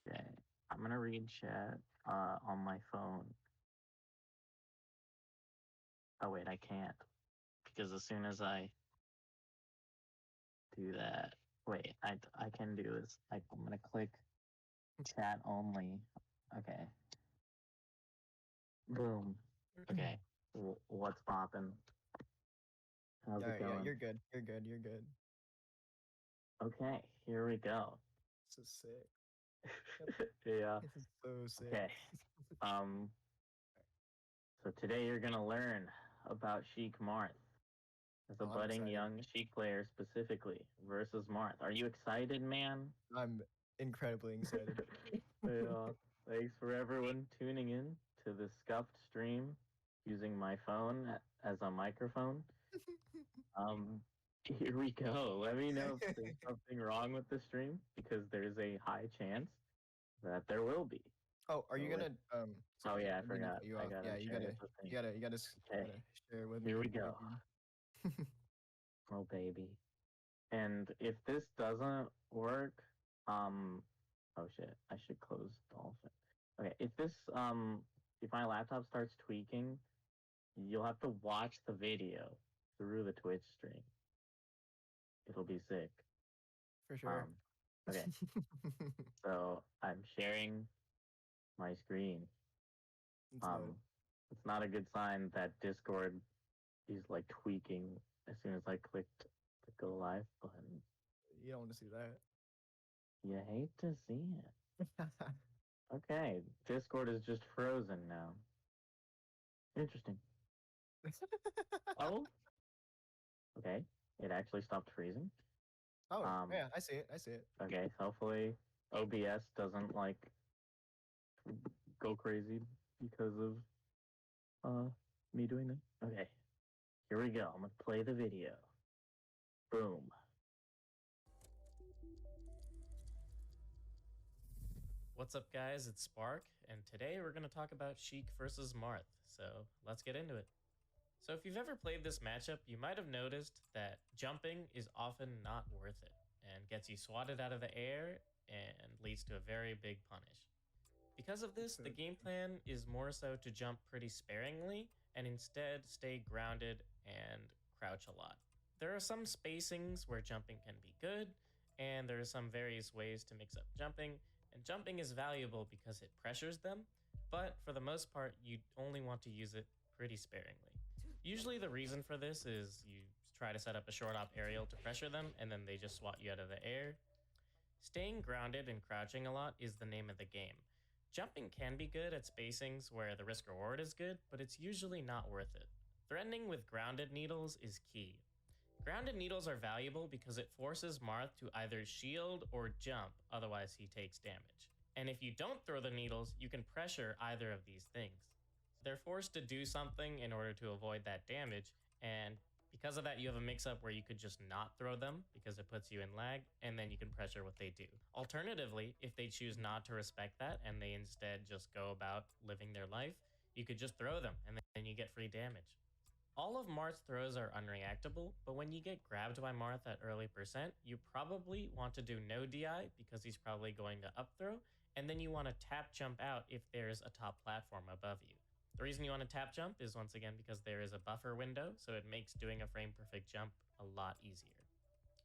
Okay, I'm gonna read chat on my phone. Oh wait, I can't because as soon as I do that, wait, I can do this. I'm gonna click chat only. Okay, boom. Okay, what's poppin'? How's it Alright, yeah, going? you're good. You're good. You're good. Okay, here we go. This is sick. Yeah. This is so sick. Okay. Um. So today you're gonna learn about Sheik Marth as a Oh, I'm budding excited. young Sheik player specifically versus Marth. Are you excited, man? I'm incredibly excited. Yeah. Thanks for everyone tuning in to this scuffed stream using my phone as a microphone. Um, here we go. Let me know if there's something wrong with the stream because there's a high chance that there will be. Oh, are So you let gonna Oh sorry, yeah, I I didn't mean to forgot. cut you I off. gotta Yeah, you share gotta the thing. you gotta you gotta Okay, gotta share with here we me what go. you Oh baby. And if this doesn't work, oh shit, I should close Dolphin. Okay, if my laptop starts tweaking, you'll have to watch the video through the Twitch stream. It'll be sick. for sure. Um, okay, so I'm sharing my screen. It's Um, loaded. it's not a good sign that Discord is like tweaking as soon as I clicked the go live button. You don't want to see that. You hate to see it. Okay, Discord is just frozen now. Interesting. Oh, okay. It actually stopped freezing. Oh, Um, yeah, I see it. I see it. okay. Hopefully, OBS doesn't like go crazy because of me doing that. Okay, here we go. I'm gonna play the video. Boom. What's up, guys? It's Spark, and today we're going to talk about Sheik versus Marth, so let's get into it. So, if you've ever played this matchup, you might have noticed that jumping is often not worth it and gets you swatted out of the air and leads to a very big punish. Because of this, the game plan is more so to jump pretty sparingly and instead stay grounded and crouch a lot. There are some spacings where jumping can be good, and there are some various ways to mix up jumping, and jumping is valuable because it pressures them, but for the most part, you only want to use it pretty sparingly. Usually, the reason for this is you try to set up a short op aerial to pressure them, and then they just swat you out of the air. Staying grounded and crouching a lot is the name of the game. Jumping can be good at spacings where the risk reward is good, but it's usually not worth it. Threatening with grounded needles is key. Grounded needles are valuable because it forces Marth to either shield or jump, otherwise he takes damage. And if you don't throw the needles, you can pressure either of these things. They're forced to do something in order to avoid that damage, and because of that, you have a mix-up where you could just not throw them because it puts you in lag, and then you can pressure what they do. Alternatively, if they choose not to respect that and they instead just go about living their life, you could just throw them, and then you get free damage. All of Marth's throws are unreactable, but when you get grabbed by Marth at early percent, you probably want to do no DI because he's probably going to up throw, and then you want to tap jump out if there's a top platform above you. The reason you want to tap jump is once again because there is a buffer window, so it makes doing a frame perfect jump a lot easier.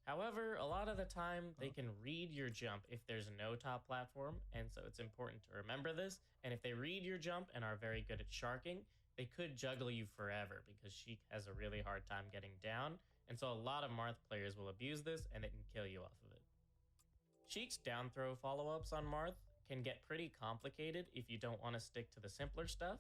However, a lot of the time, they can read your jump if there's no top platform, and so it's important to remember this. And if they read your jump and are very good at sharking, they could juggle you forever because Sheik has a really hard time getting down, and so a lot of Marth players will abuse this and it can kill you off of it. Sheik's down throw follow-ups on Marth can get pretty complicated if you don't want to stick to the simpler stuff,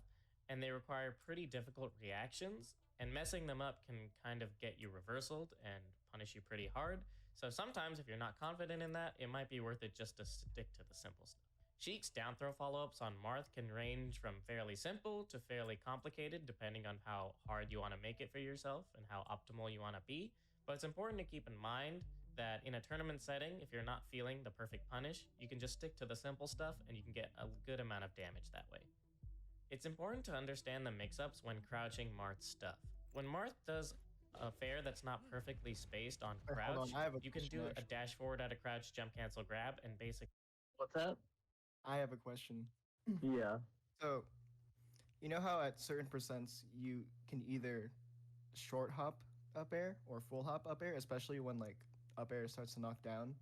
and they require pretty difficult reactions, and messing them up can kind of get you reversaled and punish you pretty hard. So sometimes if you're not confident in that, it might be worth it just to stick to the simple stuff. Sheik's down throw follow-ups on Marth can range from fairly simple to fairly complicated depending on how hard you want to make it for yourself and how optimal you want to be, But it's important to keep in mind that in a tournament setting, if you're not feeling the perfect punish, you can just stick to the simple stuff and you can get a good amount of damage that way. It's important to understand the mix-ups when crouching Marth's stuff. When Marth does a fair that's not perfectly spaced on Wait, hold crouch, on, I have a you can question, do a actually. dash forward out of crouch, jump cancel grab, and basically What's that? I have a question. Yeah. So, you know how at certain percents you can either short hop up air or full hop up air, especially when like up air starts to knock down.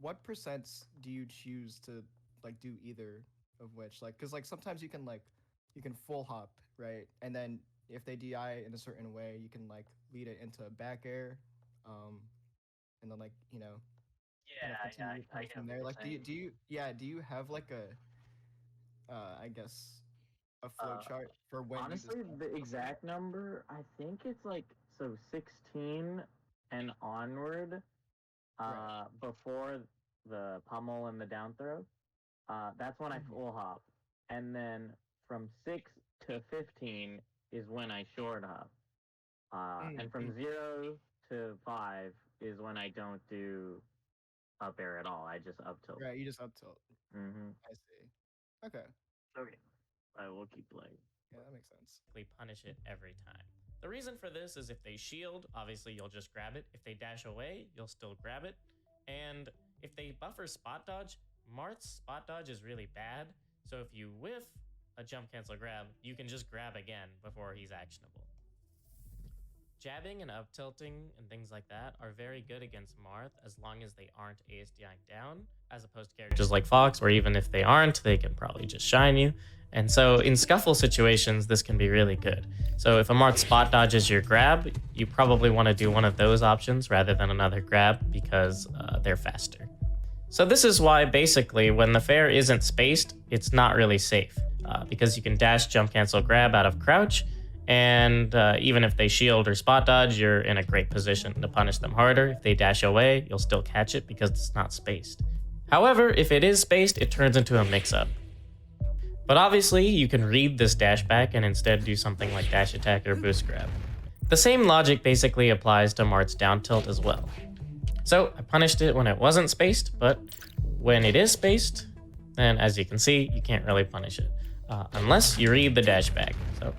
What percents do you choose to like do either of which? Like, cause like sometimes you can full hop, right? And then if they DI in a certain way, you can like lead it into back air, and then like kind of continue your I play get from what there. you're Like, saying. do you have like a I guess a flow chart for when Honestly, you decide the to go for it? exact number, I think it's like, so 16 and onward, Right. before the pummel and the down throw. That's when I Mhm. full hop. And then from 6 to 15 is when I short hop. And from Mm-hmm. 0 to 5 is when I don't do up air at all. I just up tilt. Right, you just up tilt. Mm-hmm. I see. Okay. Okay. I will keep playing. Yeah, that makes sense. punish it every time. The reason for this is if they shield, obviously you'll just grab it. If they dash away, you'll still grab it. And if they buffer spot dodge, Marth's spot dodge is really bad. So if you whiff a jump cancel grab, you can just grab again before he's actionable. Jabbing and up tilting and things like that are very good against Marth as long as they aren't ASDIing down, as opposed to characters like Fox, where even if they aren't, they can probably just shine you. And so in scuffle situations, this can be really good. So if a Marth spot dodges your grab, you probably want to do one of those options rather than another grab because they're faster. So this is why basically when the fair isn't spaced, it's not really safe because you can dash, jump, cancel, grab out of crouch. And even if they shield or spot dodge, you're in a great position to punish them harder. If they dash away, you'll still catch it because it's not spaced. However, if it is spaced, it turns into a mix-up. But obviously, you can read this dash back and instead do something like dash attack or boost grab. The same logic basically applies to Marth's down tilt as well. So I punished it when it wasn't spaced, but when it is spaced, then as you can see, you can't really punish it unless you read the dash back. So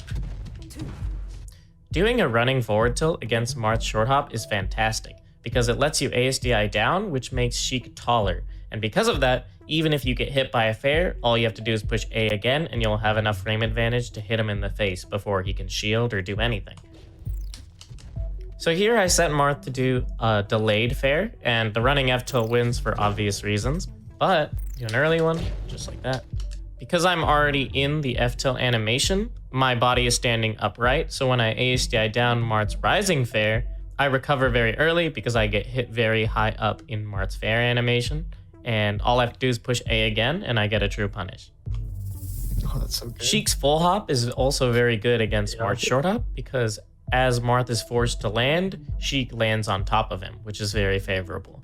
doing a running forward tilt against Marth's short hop is fantastic because it lets you ASDI down, which makes Sheik taller. And because of that, even if you get hit by a fair, all you have to do is push A again and you'll have enough frame advantage to hit him in the face before he can shield or do anything. So here I set Marth to do a delayed fair, and the running F tilt wins for obvious reasons, but do an early one, just like that. Because I'm already in the F tilt animation, my body is standing upright, so when I ASDI down Marth's rising fair, I recover very early because I get hit very high up in Marth's fair animation, and all I have to do is push A again, and I get a true punish. Oh, that's so good. Sheik's full hop is also very good against Marth's short hop because as Marth is forced to land, Sheik lands on top of him, which is very favorable.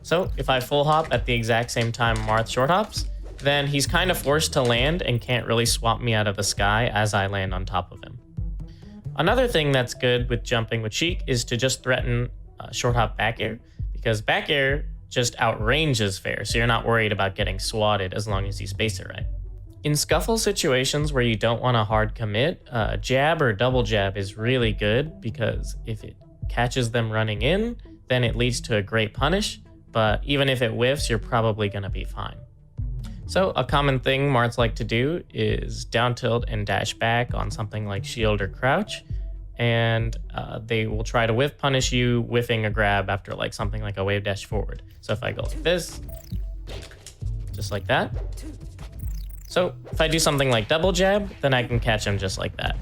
So if I full hop at the exact same time Marth short hops, then he's kind of forced to land and can't really swap me out of the sky as I land on top of him. Another thing that's good with jumping with Sheik is to just threaten short hop back air, because back air just outranges fair, so you're not worried about getting swatted as long as you space it right. In scuffle situations where you don't want a hard commit, jab or double jab is really good because if it catches them running in, then it leads to a great punish, but even if it whiffs, you're probably going to be fine. So a common thing Marths like to do is down tilt and dash back on something like shield or crouch, and they will try to whiff punish you whiffing a grab after like something like a wave dash forward. So if I go like this, just like that. So if I do something like double jab, then I can catch him just like that,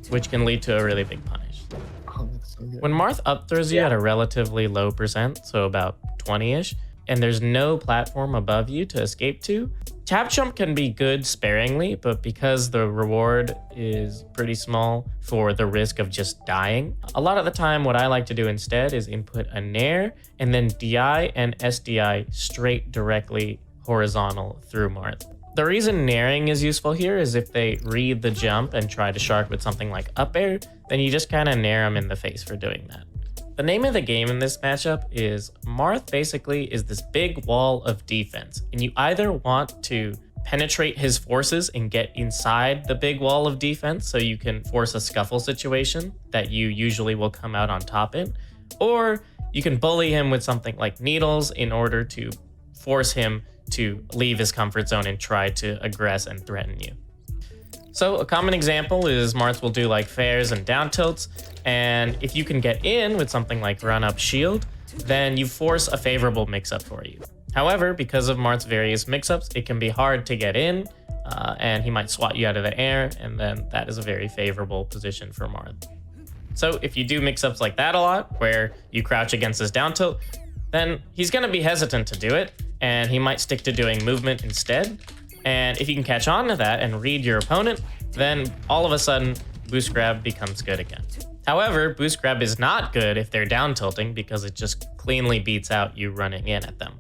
which can lead to a really big punish. Oh, that's so good. When Marth up throws you at a relatively low percent, so about 20-ish, and there's no platform above you to escape to, tap jump can be good sparingly, but because the reward is pretty small for the risk of just dying, a lot of the time what I like to do instead is input a nair and then DI and SDI straight directly horizontal through Marth. The reason nairing is useful here is if they read the jump and try to shark with something like up air, then you just kind of nair them in the face for doing that. The name of the game in this matchup is Marth basically is this big wall of defense, and you either want to penetrate his forces and get inside the big wall of defense so you can force a scuffle situation that you usually will come out on top in, or you can bully him with something like needles in order to force him to leave his comfort zone and try to aggress and threaten you. So a common example is Marth will do like fairs and down tilts, and if you can get in with something like run up shield, then you force a favorable mix-up for you. However, because of Marth's various mix-ups, it can be hard to get in, and he might swat you out of the air, and then that is a very favorable position for Marth. So if you do mix-ups like that a lot, where you crouch against his down tilt, then he's going to be hesitant to do it, and he might stick to doing movement instead. And if you can catch on to that and read your opponent, then all of a sudden, boost grab becomes good again. However, boost grab is not good if they're down tilting because it just cleanly beats out you running in at them.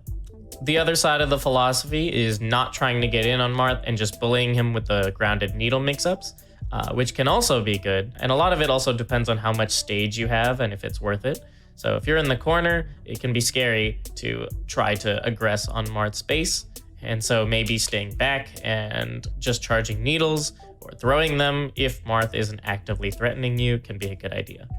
The other side of the philosophy is not trying to get in on Marth and just bullying him with the grounded needle mix-ups, which can also be good. And a lot of it also depends on how much stage you have and if it's worth it. So if you're in the corner, it can be scary to try to aggress on Marth's space. And so maybe staying back and just charging needles or throwing them if Marth isn't actively threatening you can be a good idea.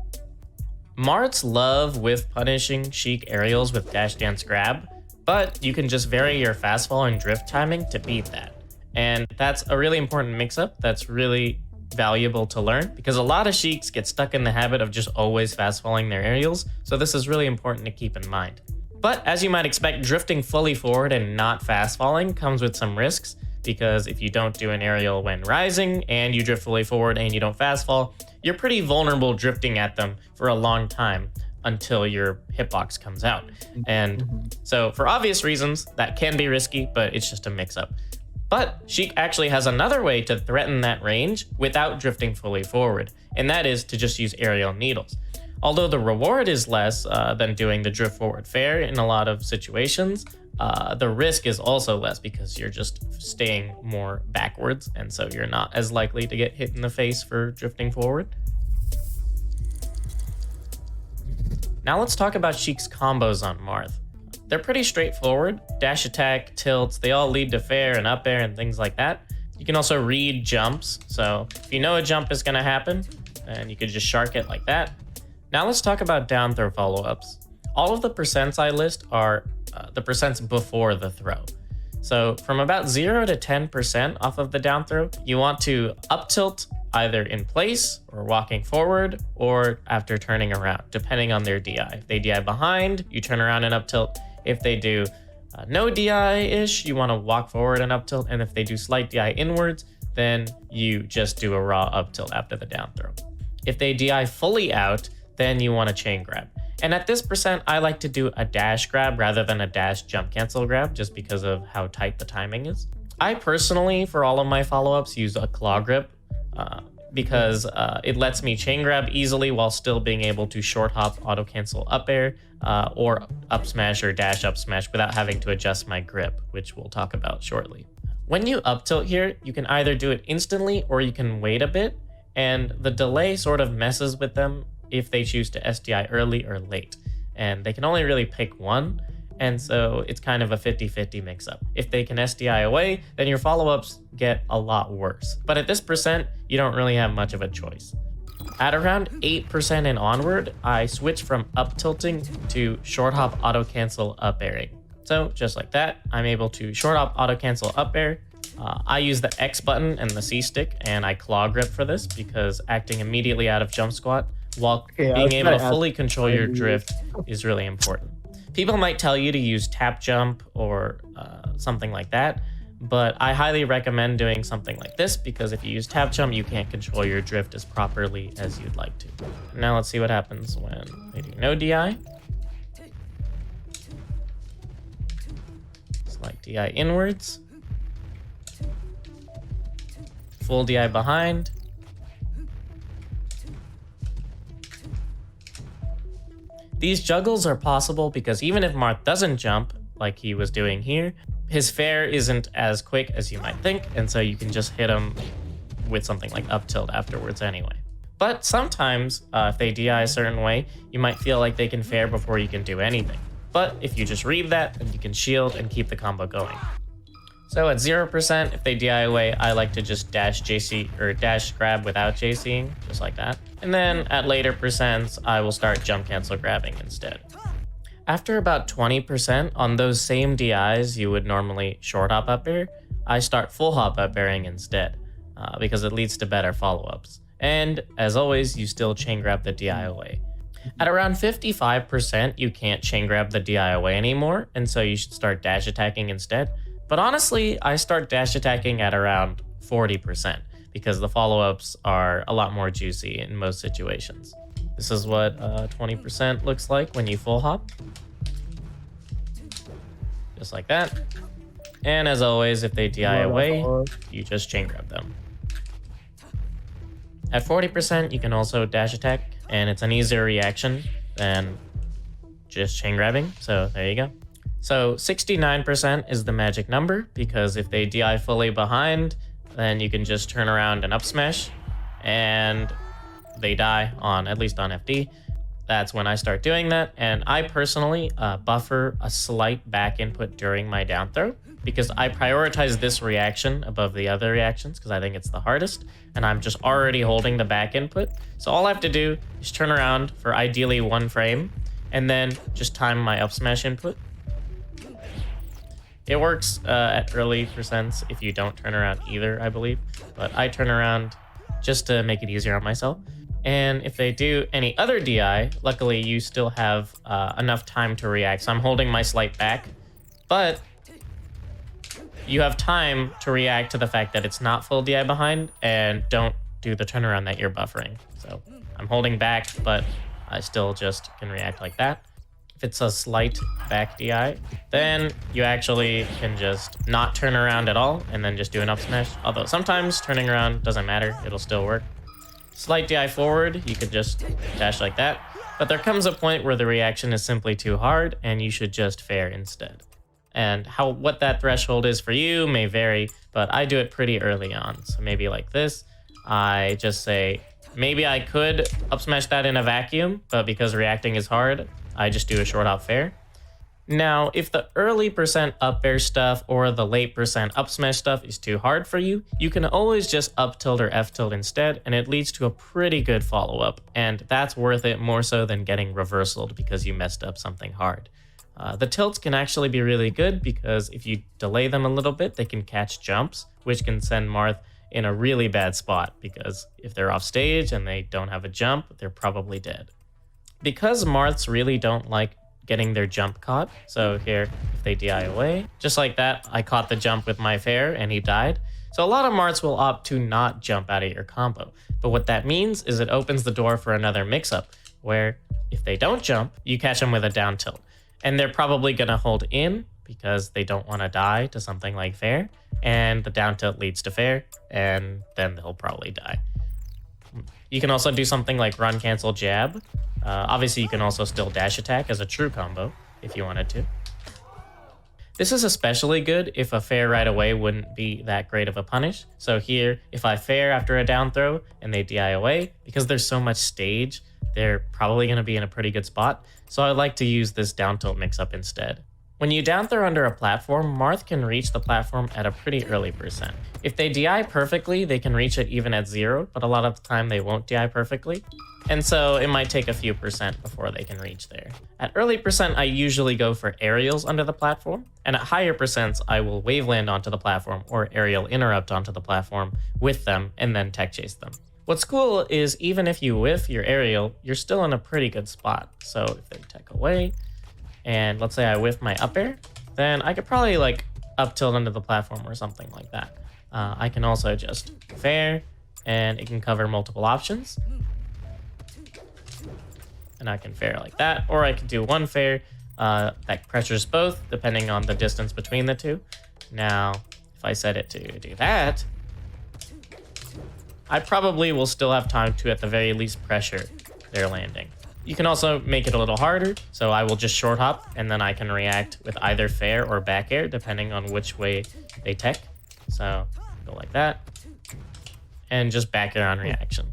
Marths love with punishing Sheik aerials with dash dance grab, but you can just vary your fastfall and drift timing to beat that. And that's a really important mix-up that's really valuable to learn because a lot of Sheiks get stuck in the habit of just always fast-falling their aerials, so this is really important to keep in mind. But as you might expect, drifting fully forward and not fast falling comes with some risks because if you don't do an aerial when rising and you drift fully forward and you don't fast fall, you're pretty vulnerable drifting at them for a long time until your hitbox comes out. And so for obvious reasons, that can be risky, but it's just a mix up. But Sheik actually has another way to threaten that range without drifting fully forward, and that is to just use aerial needles. Although the reward is less than doing the drift forward fair in a lot of situations, the risk is also less because you're just staying more backwards, and so you're not as likely to get hit in the face for drifting forward. Now let's talk about Sheik's combos on Marth. They're pretty straightforward. Dash attack, tilts, they all lead to fair and up air and things like that. You can also read jumps, so if you know a jump is going to happen, then you could just shark it like that. Now let's talk about down throw follow-ups. All of the percents I list are the percents before the throw. So from about 0 to 10% off of the down throw, you want to up tilt either in place or walking forward or after turning around, depending on their DI. If they DI behind, you turn around and up tilt. If they do no DI-ish, you want to walk forward and up tilt. And if they do slight DI inwards, then you just do a raw up tilt after the down throw. If they DI fully out, then you want to chain grab. And at this percent, I like to do a dash grab rather than a dash jump cancel grab just because of how tight the timing is. I personally, for all of my follow-ups, use a claw grip because it lets me chain grab easily while still being able to short hop auto cancel up air or up smash or dash up smash without having to adjust my grip, which we'll talk about shortly. When you up tilt here, you can either do it instantly or you can wait a bit, and the delay sort of messes with them if they choose to SDI early or late. And they can only really pick one, and so it's kind of a 50-50 mix-up. If they can SDI away, then your follow-ups get a lot worse. But at this percent, you don't really have much of a choice. At around 8% and onward, I switch from up tilting to short hop auto cancel up airing. So just like that, I'm able to short hop auto cancel up air. I use the X button and the C stick, and I claw grip for this because acting immediately out of jump squat while being able to fully control your drift is really important. People might tell you to use tap jump or something like that, but I highly recommend doing something like this because if you use tap jump, you can't control your drift as properly as you'd like to. Now let's see what happens when they do no DI. Slight DI inwards. Full DI behind. These juggles are possible because even if Marth doesn't jump, like he was doing here, his fair isn't as quick as you might think, and so you can just hit him with something like up tilt afterwards anyway. But sometimes, if they DI a certain way, you might feel like they can fair before you can do anything. But if you just read that, then you can shield and keep the combo going. So at 0%, if they DI away, I like to just dash JC or dash grab without JCing, just like that. And then at later percents, I will start jump cancel grabbing instead. After about 20% on those same DIs you would normally short hop up air, I start full hop up airing instead, because it leads to better follow-ups. And as always, you still chain grab the DI away. At around 55%, you can't chain grab the DI away anymore, and so you should start dash attacking instead. But honestly, I start dash attacking at around 40% because the follow-ups are a lot more juicy in most situations. This is what 20% looks like when you full hop. Just like that. And as always, if they DI away, you just chain grab them. At 40%, you can also dash attack, and it's an easier reaction than just chain grabbing, so there you go. So 69% is the magic number, because if they DI fully behind, then you can just turn around and up smash, and they die on, at least on FD. That's when I start doing that, and I personally buffer a slight back input during my down throw, because I prioritize this reaction above the other reactions, because I think it's the hardest, and I'm just already holding the back input. So all I have to do is turn around for ideally 1 frame, and then just time my up smash input. It works at early percents if you don't turn around either, I believe. But I turn around just to make it easier on myself. And if they do any other DI, luckily you still have enough time to react. So I'm holding my slight back, but you have time to react to the fact that it's not full DI behind and don't do the turnaround that you're buffering. So I'm holding back, but I still just can react like that. If it's a slight back DI, then you actually can just not turn around at all and then just do an up smash. Although sometimes turning around doesn't matter, it'll still work. Slight DI forward, you could just dash like that. But there comes a point where the reaction is simply too hard and you should just fair instead. And what that threshold is for you may vary, but I do it pretty early on. So maybe like this, I just say, maybe I could up smash that in a vacuum, but because reacting is hard, I just do a short hop fair. Now, if the early percent up air stuff or the late percent up smash stuff is too hard for you, you can always just up tilt or F tilt instead, and it leads to a pretty good follow-up. And that's worth it more so than getting reversaled because you messed up something hard. The tilts can actually be really good because if you delay them a little bit, they can catch jumps, which can send Marth in a really bad spot because if they're off stage and they don't have a jump, they're probably dead. Because Marths really don't like getting their jump caught, so here, if they DI away, just like that, I caught the jump with my fair and he died. So a lot of Marths will opt to not jump out of your combo, but what that means is it opens the door for another mix-up, where if they don't jump, you catch them with a down tilt. And they're probably gonna hold in because they don't wanna die to something like fair, and the down tilt leads to fair, and then they'll probably die. You can also do something like run, cancel, jab. Obviously, you can also still dash attack as a true combo if you wanted to. This is especially good if a fair right away wouldn't be that great of a punish. So here, if I fair after a down throw and they DI away, because there's so much stage, they're probably going to be in a pretty good spot. So I like to use this down tilt mix-up instead. When you down throw under a platform, Marth can reach the platform at a pretty early percent. If they DI perfectly, they can reach it even at 0, but a lot of the time they won't DI perfectly. And so it might take a few percent before they can reach there. At early percent, I usually go for aerials under the platform, and at higher percents, I will wave land onto the platform or aerial interrupt onto the platform with them and then tech chase them. What's cool is even if you whiff your aerial, you're still in a pretty good spot. So if they tech away, and let's say I whiff my up air, then I could probably like up tilt under the platform or something like that. I can also just fair, and it can cover multiple options. And I can fair like that, or I can do one fair that pressures both, depending on the distance between the two. Now, if I set it to do that, I probably will still have time to, at the very least, pressure their landing. You can also make it a little harder, so I will just short hop, and then I can react with either fair or back air, depending on which way they tech. So, go like that, and just back air on reaction.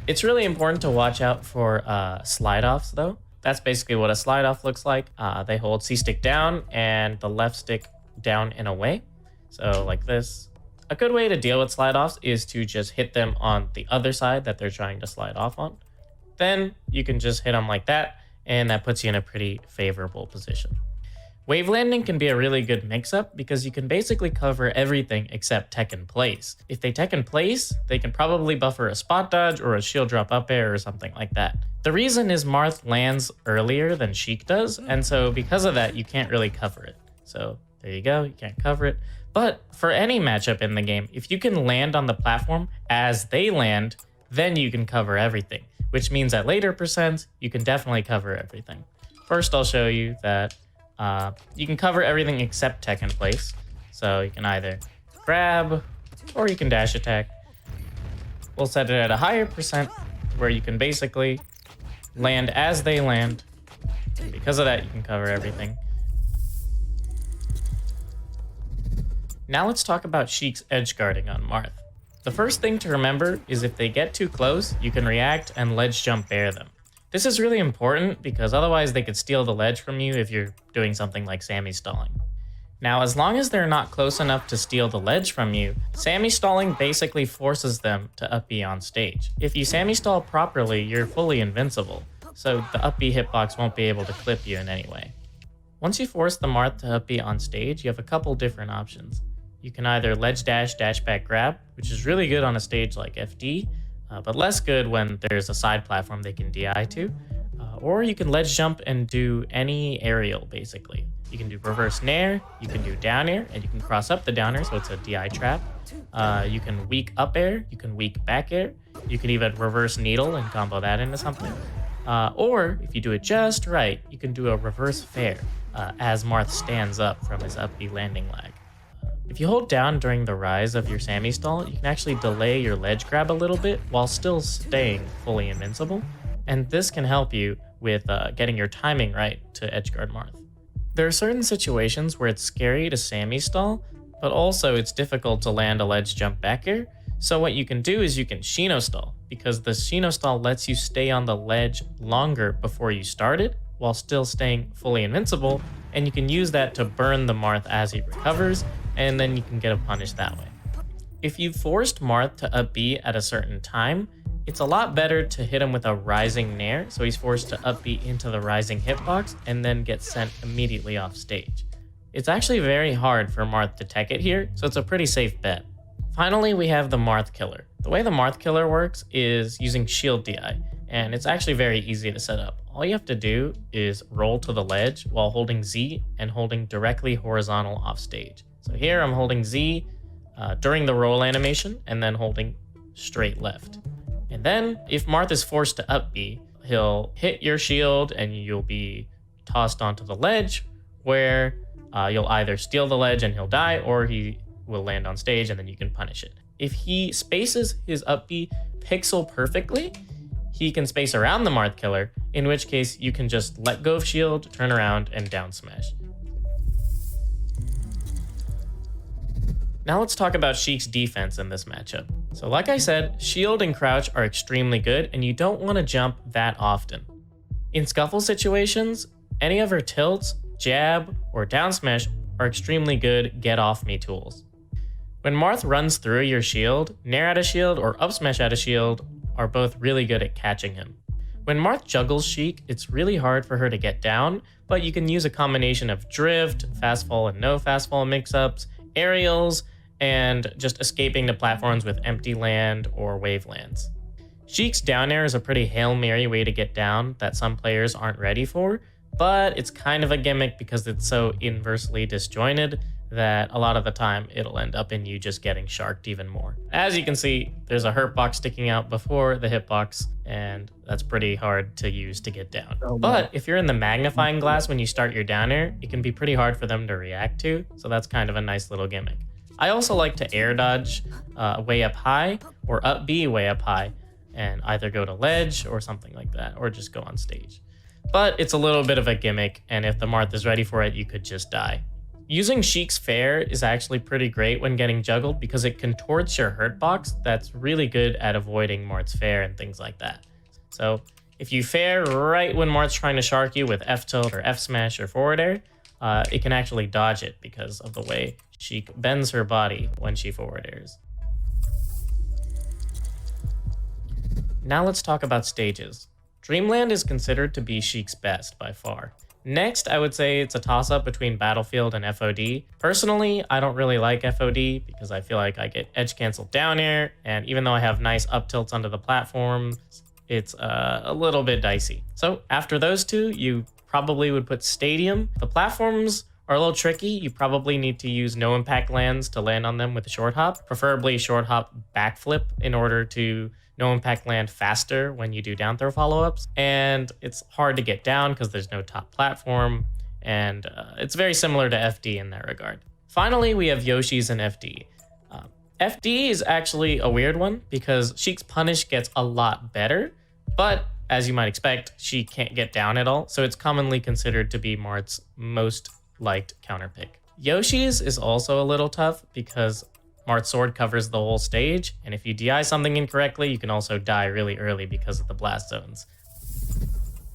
It's really important to watch out for slide offs though. That's basically what a slide off looks like. They hold C stick down and the left stick down and away. So like this. A good way to deal with slide offs is to just hit them on the other side that they're trying to slide off on. Then you can just hit them like that, and that puts you in a pretty favorable position. Wave landing can be a really good mix-up because you can basically cover everything except tech in place. If they tech in place, they can probably buffer a spot dodge or a shield drop up air or something like that. The reason is Marth lands earlier than Sheik does, and so because of that, you can't really cover it. So there you go, you can't cover it. But for any matchup in the game, if you can land on the platform as they land, then you can cover everything, which means at later percents, you can definitely cover everything. First, I'll show you that you can cover everything except tech in place. So you can either grab or you can dash attack. We'll set it at a higher percent where you can basically land as they land. And because of that, you can cover everything. Now let's talk about Sheik's edge guarding on Marth. The first thing to remember is if they get too close, you can react and ledge jump bear them. This is really important because otherwise they could steal the ledge from you if you're doing something like Sammy stalling. Now, as long as they're not close enough to steal the ledge from you, Sammy stalling basically forces them to up B on stage. If you Sammy stall properly, you're fully invincible, so the up B hitbox won't be able to clip you in any way. Once you force the Marth to up B on stage, you have a couple different options. You can either ledge dash, dash back grab, which is really good on a stage like FD, but less good when there's a side platform they can DI to. Or you can ledge jump and do any aerial, basically. You can do reverse nair, you can do down air, and you can cross up the down air, so it's a DI trap. You can weak up air, you can weak back air, you can even reverse needle and combo that into something. Or, if you do it just right, you can do a reverse fair, as Marth stands up from his up B landing lag. If you hold down during the rise of your Sammy stall, you can actually delay your ledge grab a little bit while still staying fully invincible, and this can help you with getting your timing right to edgeguard Marth. There are certain situations where it's scary to Sammy stall, but also it's difficult to land a ledge jump back air, so what you can do is you can Shino stall, because the Shino stall lets you stay on the ledge longer before you start it, while still staying fully invincible, and you can use that to burn the Marth as he recovers, and then you can get a punish that way. If you forced Marth to up B at a certain time, it's a lot better to hit him with a rising nair, so he's forced to up B into the rising hitbox and then get sent immediately off stage. It's actually very hard for Marth to tech it here, so it's a pretty safe bet. Finally, we have the Marth killer. The way the Marth killer works is using shield DI, and it's actually very easy to set up. All you have to do is roll to the ledge while holding Z and holding directly horizontal off stage. So here I'm holding Z during the roll animation and then holding straight left. And then if Marth is forced to up B, he'll hit your shield and you'll be tossed onto the ledge where you'll either steal the ledge and he'll die, or he will land on stage and then you can punish it. If he spaces his up B pixel perfectly, he can space around the Marth killer, in which case you can just let go of shield, turn around, and down smash. Now let's talk about Sheik's defense in this matchup. So like I said, shield and crouch are extremely good, and you don't want to jump that often. In scuffle situations, any of her tilts, jab, or down smash are extremely good get off me tools. When Marth runs through your shield, nair out of shield or up smash out of shield are both really good at catching him. When Marth juggles Sheik, it's really hard for her to get down, but you can use a combination of drift, fast fall and no fast fall mix-ups, aerials, and just escaping the platforms with empty land or wave lands. Sheik's down air is a pretty Hail Mary way to get down that some players aren't ready for, but it's kind of a gimmick because it's so inversely disjointed that a lot of the time it'll end up in you just getting sharked even more. As you can see, there's a hurt box sticking out before the hitbox, and that's pretty hard to use to get down. But if you're in the magnifying glass when you start your down air, it can be pretty hard for them to react to, so that's kind of a nice little gimmick. I also like to air dodge way up high or up B way up high and either go to ledge or something like that, or just go on stage. But it's a little bit of a gimmick, and if the Marth is ready for it, you could just die. Using Sheik's Fair is actually pretty great when getting juggled because it contorts your hurt box. That's really good at avoiding Marth's Fair and things like that. So if you fair right when Marth's trying to shark you with F tilt or F smash or forward air, it can actually dodge it because of the way Sheik bends her body when she forward airs. Now let's talk about stages. Dreamland is considered to be Sheik's best by far. Next, I would say it's a toss-up between Battlefield and FOD. Personally, I don't really like FOD because I feel like I get edge canceled down air, and even though I have nice up tilts onto the platform, it's a little bit dicey. So after those two, you probably would put Stadium. The platforms are a little tricky. You probably need to use no impact lands to land on them with a short hop, preferably short hop backflip in order to no impact land faster when you do down throw follow-ups. And it's hard to get down because there's no top platform, and it's very similar to FD in that regard. Finally, we have Yoshi's and FD. FD is actually a weird one because Sheik's punish gets a lot better, but as you might expect, she can't get down at all, so it's commonly considered to be Marth's most liked counter pick. Yoshi's is also a little tough because Marth's sword covers the whole stage, and if you DI something incorrectly, you can also die really early because of the blast zones.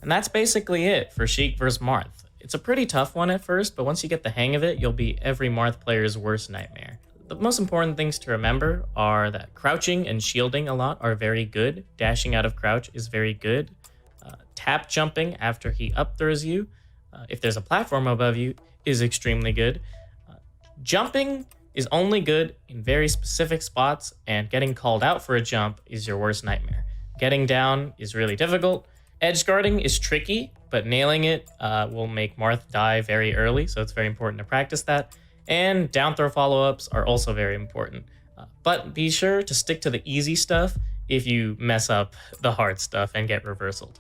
And that's basically it for Sheik vs Marth. It's a pretty tough one at first, but once you get the hang of it, you'll be every Marth player's worst nightmare. The most important things to remember are that crouching and shielding a lot are very good. Dashing out of crouch is very good. Tap jumping after he up throws you, if there's a platform above you, is extremely good. Jumping is only good in very specific spots, and getting called out for a jump is your worst nightmare. Getting down is really difficult. Edge guarding is tricky, but nailing it will make Marth die very early, so it's very important to practice that. And down throw follow-ups are also very important. But be sure to stick to the easy stuff if you mess up the hard stuff and get reversaled.